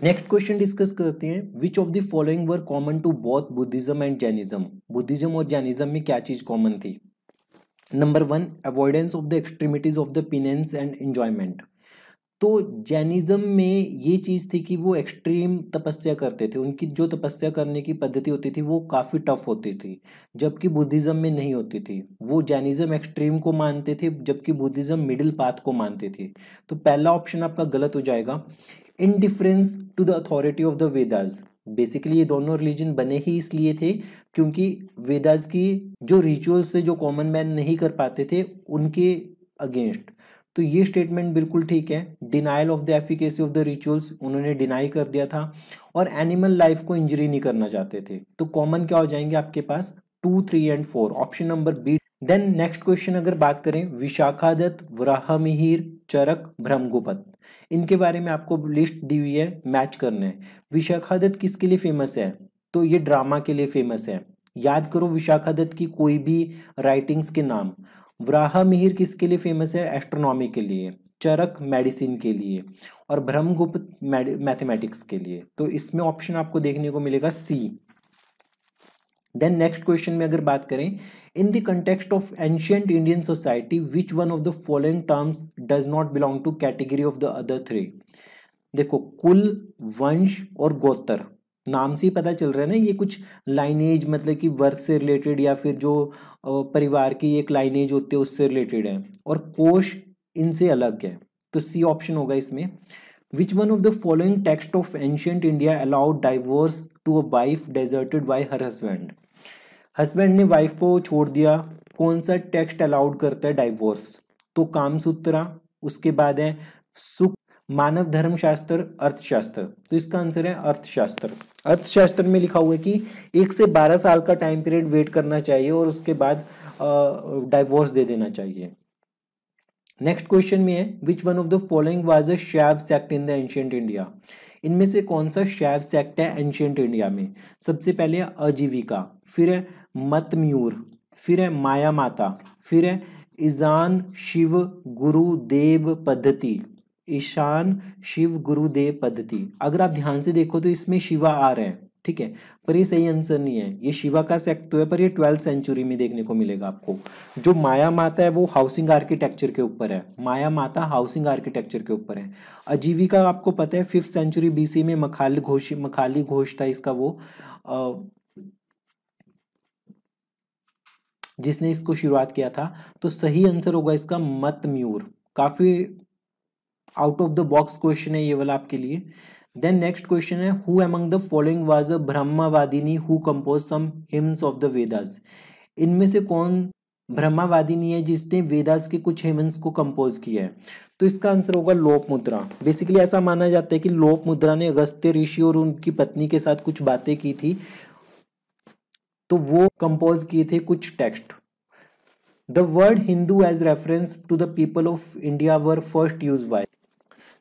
Next question discuss करते हैं, which of the following were common to both Buddhism and Jainism. Buddhism और Jainism में क्या चीज कॉमन थी? Number 1, avoidance of the extremities of the penance and enjoyment. तो Jainism में ये चीज थी कि वो एक्सट्रीम तपस्या करते थे, उनकी जो तपस्या करने की पद्धति होती थी वो काफी टफ होती थी, जबकि बुद्धिज्म में नहीं होती थी। वो जैनिज्म एक्सट्रीम को मानते थे जबकि बुद्धिज्म मिडिल पाथ को मानते थे। तो पहला ऑप्शन आपका गलत हो जाएगा। Indifference to the authority of the Vedas. Basically ये दोनों रिलीजन बने ही इसलिए थे क्योंकि वेदास की जो रिचुअल्स थे जो कॉमन मैन नहीं कर पाते थे उनके अगेंस्ट। तो ये स्टेटमेंट बिल्कुल ठीक है। Denial of the efficacy of the rituals, उन्होंने डिनाई कर दिया था। और एनिमल लाइफ को इंजरी नहीं करना चाहते थे। तो कॉमन क्या हो जाएंगे आपके पास? 2, 3 and 4, option number B. Then next question अगर बात करें, विशाखादत्त, वराहमिहिर, चरक, ब्रह्मगुप्त, इनके बारे में आपको लिस्ट दी हुई है, मैच करना है। विशाखादत्त किसके लिए फेमस है? तो ये ड्रामा के लिए फेमस है। याद करो विशाखादत्त की कोई भी राइटिंग्स के नाम। वराहमिहिर किसके लिए फेमस है? एस्ट्रोनॉमी के लिए। चरक मेडिसिन के लिए। और ब्रह्मगुप्त मैथमेटिक्स के लिए। तो इसमें ऑप्शन आपको देखने को मिलेगा सी। देन नेक्स्ट क्वेश्चन में अगर बात करें, in the context of ancient Indian society which one of the following terms does not belong to category of the other three. देखो, कुल, वंश और गोत्र, नाम से ही पता चल रहा है ना ये कुछ लाइनेज, मतलब कि वर्थ से रिलेटेड या फिर जो परिवार की एक लाइनेज होती है उससे रिलेटेड है। और कोश इनसे अलग है। तो सी ऑप्शन होगा इसमें। Which one of the following text of ancient India allowed divorce to a wife deserted by her husband. Husband ने वाइफ को छोड़ दिया, कौन सा टेक्स्ट अलाउड करता है डाइवोर्स? तो कामसूत्रा, उसके बाद है सुख, मानव धर्मशास्त्र, अर्थशास्त्र। तो इसका आंसर है अर्थशास्त्र। अर्थशास्त्र में लिखा हुआ है कि 1 से 12 साल का टाइम पीरियड वेट करना चाहिए और उसके बाद डाइवोर्स दे देना चाहिए। नेक्स्ट क्वेश्चन में है, which one of the following was a Shaiva sect in the ancient India. इनमें से कौन सा शैव सेक्ट है एंशियंट इंडिया में? सबसे पहले है अजीविका, फिर है मतम्यूर, फिर है माया माता, फिर है ईशान शिव गुरुदेव पद्धति। ईशान शिव गुरुदेव पद्धति। अगर आप ध्यान से देखो तो इसमें शिवा आ रहे हैं, ठीक है, पर ये सही आंसर नहीं है। ये शिवा का सेक्ट तो है पर ये 12th सेंचुरी में देखने को मिलेगा आपको। जो माया माता है वो हाउसिंग आर्किटेक्चर के ऊपर है। माया माता हाउसिंग आर्किटेक्चर के ऊपर है। आजीविका आपको पता है 5th सेंचुरी बीसी में मखाली घोष था इसका, वो जिसने इसको शुरुआत किया था। तो सही आंसर होगा इसका मतम्यूर। काफी out of the box question है ये वाला आपके लिए। देन नेक्स्ट क्वेश्चन है, who among the following was a brahmavadini who compose some hymns of the Vedas. इनमें से कौन ब्रह्मवादिनी है जिसने वेदास के कुछ हिम्स को कंपोज किया है? तो इसका आंसर होगा लोप मुद्रा। बेसिकली ऐसा माना जाता है कि लोप मुद्रा ने अगस्त्य ऋषि और उनकी पत्नी के साथ कुछ बातें की थी, तो वो कंपोज किए थे कुछ text. The word Hindu as reference to the people of India were first use by.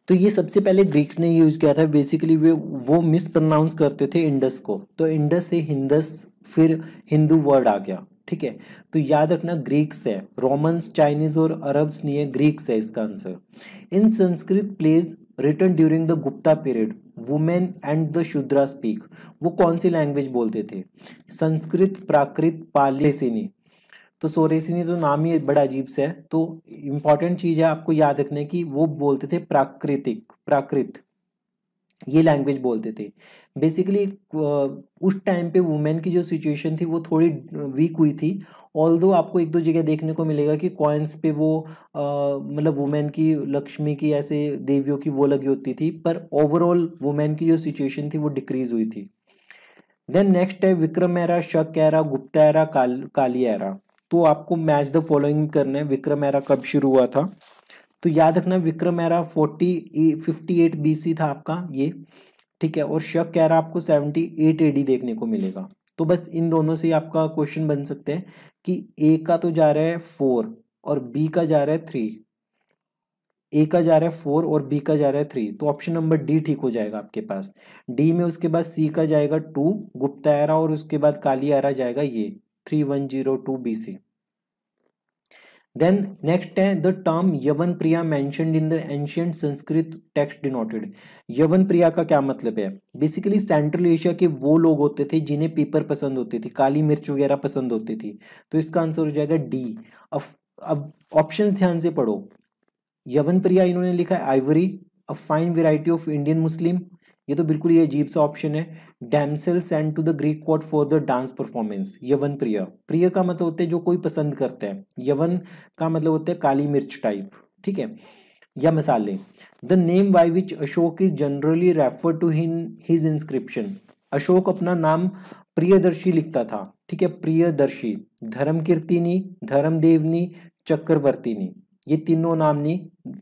तो ये सबसे पहले ग्रीक्स ने यूज किया था। बेसिकली वो मिस प्रोनाउंस करते थे इंडस को, तो इंडस से हिंदस फिर हिंदू वर्ड आ गया, ठीक है। तो याद रखना ग्रीक्स है, रोमन्स, चाइनीज और अरब्स नहीं है, ग्रीक्स है इसका answer. In Sanskrit plays written during the Gupta period women and the Shudra speak. वो कौन सी लैंग्वेज बोलते थे? संस्कृत, प्राकृत, पाली, सिनी। तो सोरेसिनी तो नाम ही बड़ा अजीब सा है। तो इंपॉर्टेंट चीज है आपको याद रखने की, वो बोलते थे प्राकृत, ये लैंग्वेज बोलते थे। बेसिकली उस टाइम पे वुमेन की जो सिचुएशन थी वो थोड़ी वीक हुई थी। ऑल्दो आपको एक दो जगह देखने को मिलेगा कि कॉइन्स पे वो मतलब वुमेन की, लक्ष्मी की, ऐसे देवियों की वो लगी होती थी, पर ओवरऑल वुमेन की जो सिचुएशन थी वो डिक्रीज हुई थी। देन नेक्स्ट है विक्रम एरा, शक एरा, गुप्ता एरा, काली एरा। तो आपको मैच द फॉलोइंग करना है। विक्रम एरा कब शुरू हुआ था? तो याद रखना विक्रम एरा 58 बीसी था आपका ये, ठीक है। और शक एरा आपको 78 एडी देखने को मिलेगा। तो बस इन दोनों से ही आपका क्वेश्चन बन सकते हैं कि ए का तो जा रहा है 4 और बी का जा रहा है 3। ए का जा रहा है 4 और बी का जा रहा है 3, तो ऑप्शन नंबर डी ठीक हो जाएगा आपके पास। डी में उसके बाद सी का जाएगा 2 गुप्ता एरा और उसके बाद काली एरा जाएगा ये 3102 बीसी। देन नेक्स्ट है the term yavana priya mentioned in the ancient Sanskrit text denoted. Yavana priya का क्या मतलब है? बेसिकली सेंट्रल एशिया के वो लोग होते थे जिन्हें पीपर पसंद होती थी, काली मिर्च वगैरह पसंद होती थी। तो इसका आंसर हो जाएगा डी। अब ऑप्शंस ध्यान से पढ़ो। यवन प्रिया इन्होंने लिखा है ivory, a fine variety of Indian muslin, ये तो बिल्कुल ये अजीब सा ऑप्शन है। Damsel sent to the Greek court for the dance performance, yavana priya, प्रिय का मतलब होता है जो कोई पसंद करता है, यवन का मतलब होता है काली मिर्च टाइप, ठीक है, या मसाले। The name by which Ashoka is generally refer to his inscription, Ashoka अपना नाम प्रियदर्शी लिखता था, ठीक है, प्रियदर्शी, धर्मकीर्तिनी, धर्मदेवनी, चक्रवर्तिनी, ये तीनों नाम नहीं,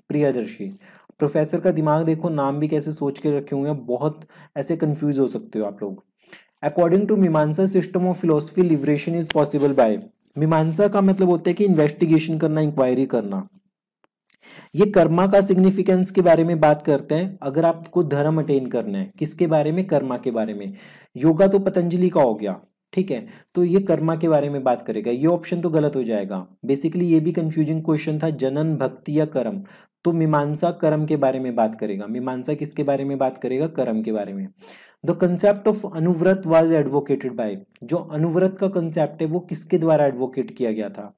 प्रियदर्शी। प्रोफेसर का दिमाग देखो, नाम भी कैसे सोच के रखे हुए हैं, बहुत ऐसे कंफ्यूज हो सकते हो आप लोग। अकॉर्डिंग टू मीमांसा system of philosophy liberation is possible by, मीमांसा का मतलब होता है कि इन्वेस्टिगेशन करना, इंक्वायरी करना। ये कर्मा का सिग्निफिकेंस के बारे में बात करते हैं। अगर आपको धर्म अटेन करना है, किसके बारे में? कर्मा के बारे में। योगा तो पतंजलि का हो गया, ठीक है, तो ये कर्मा के बारे में बात करेगा। ये ऑप्शन तो गलत हो जाएगा। बेसिकली ये भी कंफ्यूजिंग क्वेश्चन था, जनन, भक्ति या कर्म। तो मीमांसा कर्म के बारे में बात करेगा। मीमांसा किसके बारे में बात करेगा? कर्म के बारे में। The concept of Anuvrata was advocated by, जो अनुव्रत का कंसेप्ट है वो किसके द्वारा एडवोकेट किया गया था?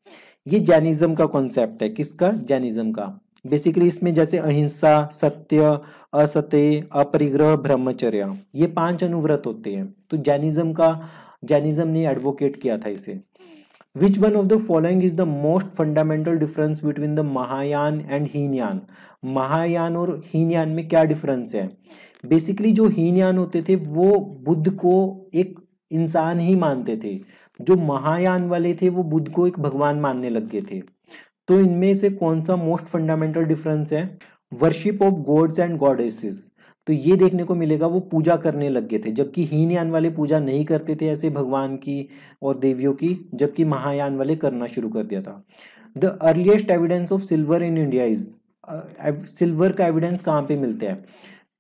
ये जैनिज्म का कॉन्सेप्ट है। किसका? जैनिज्म का। बेसिकली इसमें जैसे अहिंसा, सत्य, असत्य, अपरिग्रह, ब्रह्मचर्य, ये 5 अनुव्रत होते हैं। तो जैनिज्म ने एडवोकेट किया था इसे। विच one of the following is the most fundamental difference between the Mahayana and Hinayana, Mahayana और हीनयान में क्या डिफरेंस है? बेसिकली जो हीनयान होते थे वो बुद्ध को एक इंसान ही मानते थे, जो महायान वाले थे वो बुद्ध को एक भगवान मानने लग गए थे। तो इनमें से कौन सा मोस्ट फंडामेंटल डिफरेंस है? Worship of gods and goddesses, तो ये देखने को मिलेगा वो पूजा करने लग गए थे, जबकि हीनयान वाले पूजा नहीं करते थे ऐसे भगवान की और देवियों की, जबकि महायान वाले करना शुरू कर दिया था। The earliest evidence of silver in India is, silver का एविडेंस कहाँ पे मिलता है?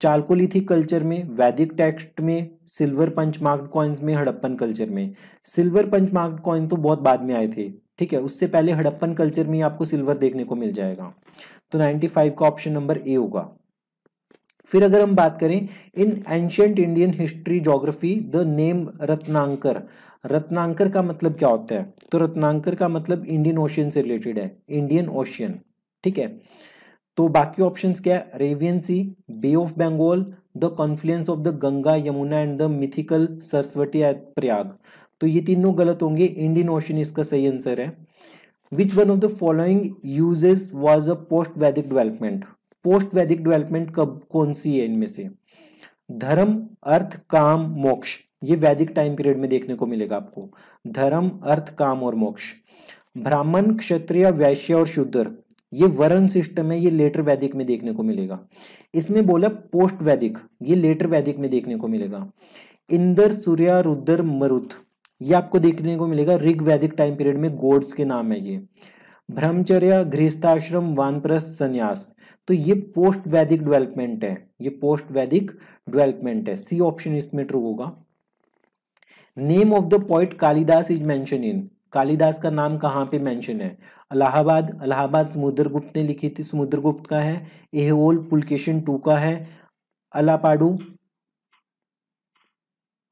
चालकोलिथिक कल्चर में, वैदिक टेक्स्ट में, सिल्वर पंचमार्क्ड कॉइन्स में, हड़प्पन कल्चर में। सिल्वर पंचमार्क्ड कॉइन तो बहुत बाद में आए थे, ठीक है, उससे पहले हड़प्पन कल्चर में आपको सिल्वर देखने को मिल जाएगा। तो 95 का ऑप्शन नंबर ए होगा। फिर अगर हम बात करें in ancient Indian history geography the name Ratnakar, Ratnakar का मतलब क्या होता है? तो रत्नांकर का मतलब इंडियन ओशियन से रिलेटेड है, इंडियन ओशियन, ठीक है। तो बाकी ऑप्शंस क्या है? Arabian sea, bay of Bengal, the confluence of the Ganga Yamuna and the mythical Saraswati at Prayag. तो ये तीनों गलत होंगे, इंडियन ओशियन इसका सही आंसर है। Which one of the following uses was a post वैदिक डेवलपमेंट, पोस्ट वैदिक डेवलपमेंट कब कौन सी है इनमें से? धर्म, अर्थ, काम, मोक्ष, ये वैदिक टाइम पीरियड में देखने को मिलेगा आपको, धर्म, अर्थ, काम और मोक्ष। ब्राह्मण, क्षत्रिय, वैश्य और शूद्र, ये वर्ण सिस्टम है, ये लेटर वैदिक में देखने को मिलेगा। इसमें बोला पोस्ट वैदिक, ये लेटर वैदिक में देखने को मिलेगा। इंद्र, सूर्य, रुद्र, मरुत, ये आपको देखने को मिलेगा ऋग वैदिक टाइम पीरियड में, गॉड्स के नाम है ये। ब्रह्मचर्य, गृहस्थाश्रम, वानप्रस्थ, संन्यास, तो ये पोस्ट वैदिक डेवलपमेंट है, ये पोस्ट वैदिक डेवलपमेंट है। सी ऑप्शन इसमें ट्रू होगा। Name of the poet Kalidas is mention in, Kalidas का नाम कहाँ पे मेंशन है? इलाहाबाद, इलाहाबाद समुद्रगुप्त ने लिखी थी, समुद्रगुप्त का है। एहोल पुलकेशिन II का है। अलापाडू,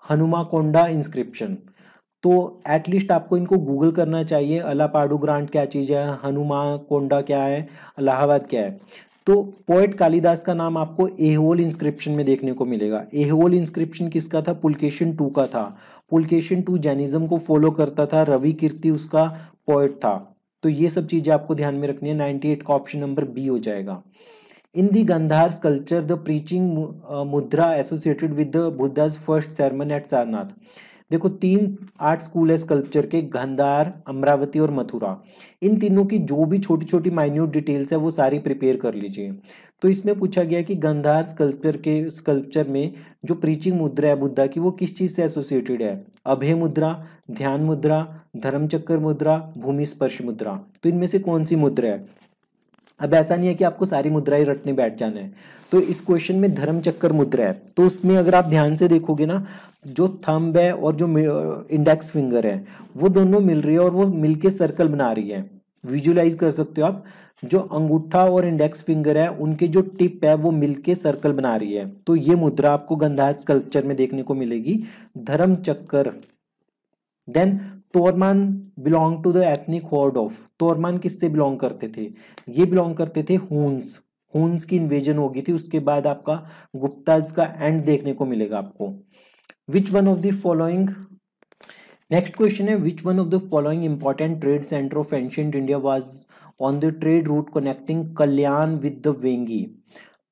हनुमाकोंडा इंस्क्रिप्शन। तो एटलीस्ट आपको इनको गूगल करना चाहिए, अलापाडू ग्रांट क्या चीज़ है, हनुमाकोंडा क्या है, इलाहाबाद क्या है। तो पोएट कालिदास का नाम आपको एहोल इंस्क्रिप्शन में देखने को मिलेगा। एहोल इंस्क्रिप्शन किसका था? पुलकेशिन II का था। पुलकेशिन II जैनिज्म को फॉलो करता था, रवि कीर्ति उसका पोएट था। तो ये सब चीजें आपको ध्यान में रखनी है। 98 का ऑप्शन नंबर बी हो जाएगा। In the Gandhara sculpture the preaching mudra associated with the Buddha's first sermon at Sarnath. देखो 3 आर्ट स्कूल है स्कल्पचर के, गांधार, अमरावती और मथुरा। इन तीनों की जो भी छोटी छोटी माइन्यूट डिटेल्स है वो सारी प्रिपेयर कर लीजिए। तो इसमें पूछा गया कि गांधार स्कल्पचर में जो प्रीचिंग मुद्रा है बुद्धा की, वो किस चीज से एसोसिएटेड है? अभय मुद्रा, ध्यान मुद्रा, धर्मचक्र मुद्रा, भूमि स्पर्श मुद्रा। तो इनमें से कौन सी मुद्रा है? अब ऐसा नहीं है कि आपको सारी मुद्राएं रटने बैठ जाना है। तो इस क्वेश्चन में धर्मचक्र मुद्रा है, तो उसमें अगर आप ध्यान से देखोगे ना, जो थंब है और जो इंडेक्स फिंगर है वो दोनों मिल रही है और वो मिलके सर्कल बना रही है। विजुलाइज कर सकते हो आप, जो अंगूठा और इंडेक्स फिंगर है उनके जो टिप है वो मिलके सर्कल बना रही है। तो ये मुद्रा आपको गंधार स्कल्पचर में देखने को मिलेगी, धर्म चक्कर। Then Toraman belong to the ethnic horde of, Toraman किससे बिलोंग करते थे? ये बिलोंग करते थे हुन्स। हुन्स की इन्वेजन होगी थी, उसके बाद आपका गुप्ताज का एंड देखने को मिलेगा आपको। Which one of the following, next question है, which one of the following important trade centre of ancient India was on the trade route connecting Kalyan with the Vengi.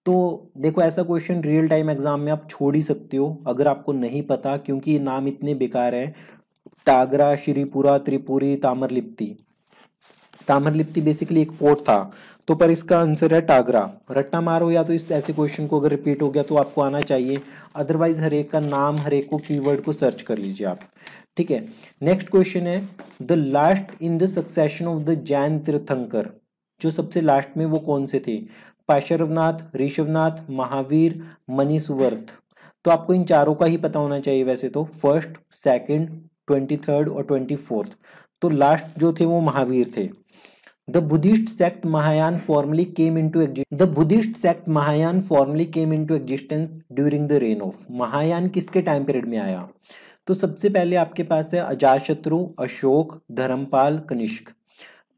तो देखो ऐसा क्वेश्चन रियल टाइम एग्जाम में आप छोड़ ही सकते हो अगर आपको नहीं पता, क्योंकि ये नाम इतने बेकार है, टागरा, श्रीपुरा, त्रिपुरी, ताम्रलिप्ति। ताम्रलिप्ति बेसिकली एक पोर्ट था, तो पर इसका आंसर है टागरा। रट्टा मारो, या तो इस ऐसे क्वेश्चन को अगर रिपीट हो गया तो आपको आना चाहिए, अदरवाइज हर एक का नाम, हर एक को कीवर्ड को सर्च कर लीजिए आप, ठीक है। नेक्स्ट क्वेश्चन है, the last in the succession of the Jain तीर्थंकर, जो सबसे लास्ट में वो कौन से थे? पार्श्वनाथ, ऋषभनाथ, महावीर, मनीसुवर्त। तो आपको इन चारों का ही पता होना चाहिए वैसे तो, फर्स्ट, सेकंड, 23rd और 24th। तो लास्ट जो थे वो महावीर थे। The Buddhist sect Mahayana formally came into existence during the reign of, Mahayana किसके टाइम पीरियड में आया? तो सबसे पहले आपके पास है अजातशत्रु, अशोक, धर्मपाल, कनिष्क।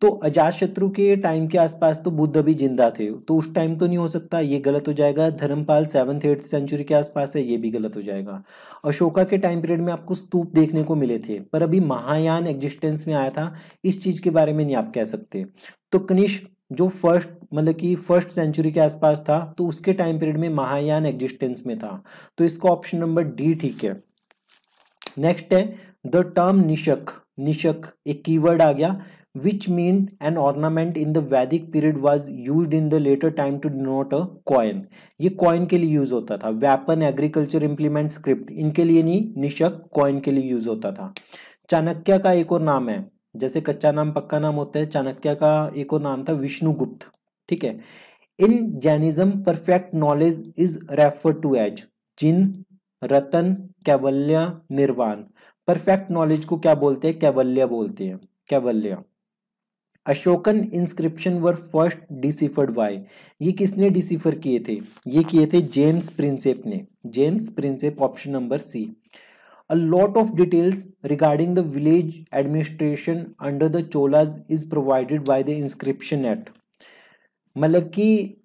तो अजातशत्रु के टाइम के आसपास तो बुद्ध अभी जिंदा थे, तो उस टाइम तो नहीं हो सकता, ये गलत हो जाएगा। धर्मपाल 7th-8th सेंचुरी के आसपास है, ये भी गलत हो जाएगा। अशोका के टाइम पीरियड में आपको स्तूप देखने को मिले थे, पर अभी महायान एग्जिस्टेंस में आया था, इस चीज के बारे में नहीं आप कह सकते। तो कनिष्क जो फर्स्ट मतलब कि फर्स्ट सेंचुरी के आसपास था, तो उसके टाइम पीरियड में महायान एग्जिस्टेंस में था, तो इसका ऑप्शन नंबर डी ठीक है। नेक्स्ट है द टर्म निशक, निशक एक कीवर्ड आ गया, which mean an ornament in the Vedic period was used in the later time to denote a coin. ये कॉइन के लिए यूज होता था, वेपन, एग्रीकल्चर इंप्लीमेंट, स्क्रिप्ट, इनके लिए नहीं, निशक कॉइन के लिए यूज होता था। चाणक्य का एक और नाम है, जैसे कच्चा नाम पक्का नाम होता है, चाणक्य का एक और नाम था विष्णुगुप्त, ठीक है। In Jainism perfect knowledge is referred to as Jin, Ratan, Kaivalya, nirvana. Perfect knowledge को क्या बोलते हैं? कैवल्य बोलते हैं, Kaivalya. Ashokan inscription were first deciphered by, ये किसने डिसिफर किए थे? ये किए थे जेम्स प्रिंसेप ने, James Prinsep, option number C. A lot of details regarding the village administration under the Cholas is provided by the inscription at, मतलब कि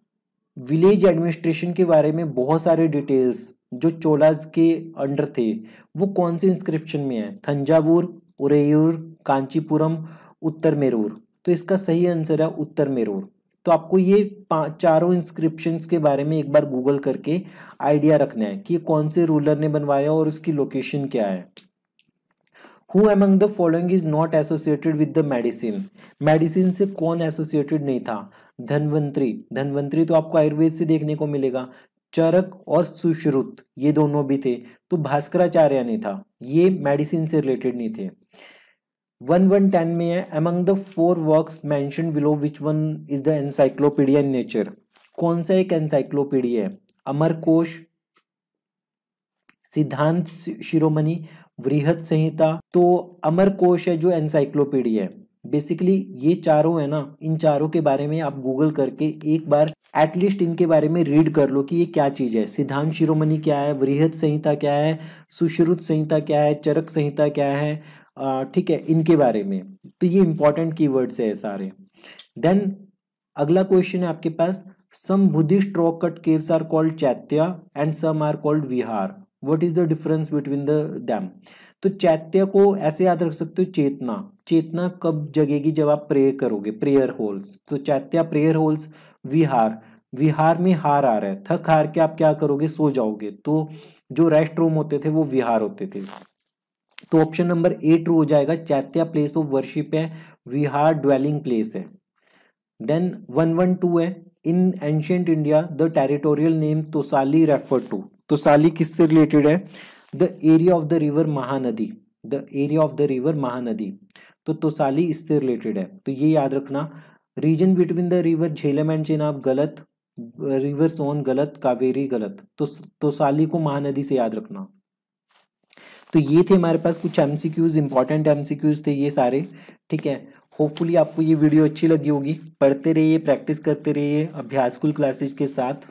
विलेज एडमिनिस्ट्रेशन के बारे में बहुत सारे डिटेल्स जो चोलास के अंडर थे वो कौन से इंस्क्रिप्शन में है? थंजावुर, उरेयूर, कांचीपुरम, उत्तर मेरूर। तो इसका सही आंसर है उत्तर मेरूर। तो आपको ये चारों इंस्क्रिप्शंस के बारे में एक बार गूगल करके आइडिया रखना है कि कौन से रूलर ने बनवाया और उसकी लोकेशन क्या है। Who among the following is not associated with the medicine? Medicine से कौन एसोसिएटेड नहीं था? धन्वंतरी, धन्वंतरी तो आपको आयुर्वेद से देखने को मिलेगा। चरक और सुश्रुत ये दोनों भी थे। तो भास्कराचार्य नहीं था, ये मेडिसिन से रिलेटेड नहीं थे। 1110 में है, among the 4 works mentioned below which one is the encyclopedia in nature? कौन सा एक एनसाइक्लोपीडिया है? अमरकोश, सिद्धांत शिरोमणि, वृहत संहिता। तो अमरकोश है जो एनसाइक्लोपीडिया है। बेसिकली ये चारों है ना, इन चारों के बारे में आप गूगल करके एक बार एटलीस्ट इनके बारे में रीड कर लो कि ये क्या चीज है। सिद्धांत शिरोमणि क्या है, वृहत संहिता क्या है, सुश्रुत संहिता क्या है, चरक संहिता क्या है, ठीक है, इनके बारे में। तो ये इंपॉर्टेंट कीवर्ड्स है सारे। देन अगला क्वेश्चन है आपके पास, some Buddhist rock cut caves are called chaitya and some are called vihara, what is the difference between the them? तो चैत्य को ऐसे याद रख सकते हो, चेतना, चेतना कब जगेगी? जब आप प्रे करोगे, प्रेयर होल्स। तो चैत्य प्रेयर होल्स। विहार, विहार में हार आ रहा है, थक हार के आप क्या करोगे? सो जाओगे। तो जो रेस्ट रूम होते थे वो विहार होते थे। तो ऑप्शन नंबर ए ट्रू हो जाएगा, चैत्य प्लेस ऑफ वर्शिप है, विहार ड्वेलिंग प्लेस है। देन 112 है, in ancient India the territorial name Tosali refer to, Tosali किससे रिलेटेड है? The area of the river Mahanadi, the area of the river Mahanadi. तो तोसाली इससे रिलेटेड है, तो ये याद रखना। Region between the river Jhelum and Chenab गलत, रिवर सोन गलत, कावेरी गलत। तो तोसाली को महानदी से याद रखना। तो ये थे हमारे पास कुछ एमसीक्यूज, इंपॉर्टेंट एमसीक्यूज थे ये सारे, ठीक है। होपफुली आपको ये वीडियो अच्छी लगी होगी। पढ़ते रहिए, प्रैक्टिस करते रहिए अभ्यास स्कूल क्लासेज के साथ।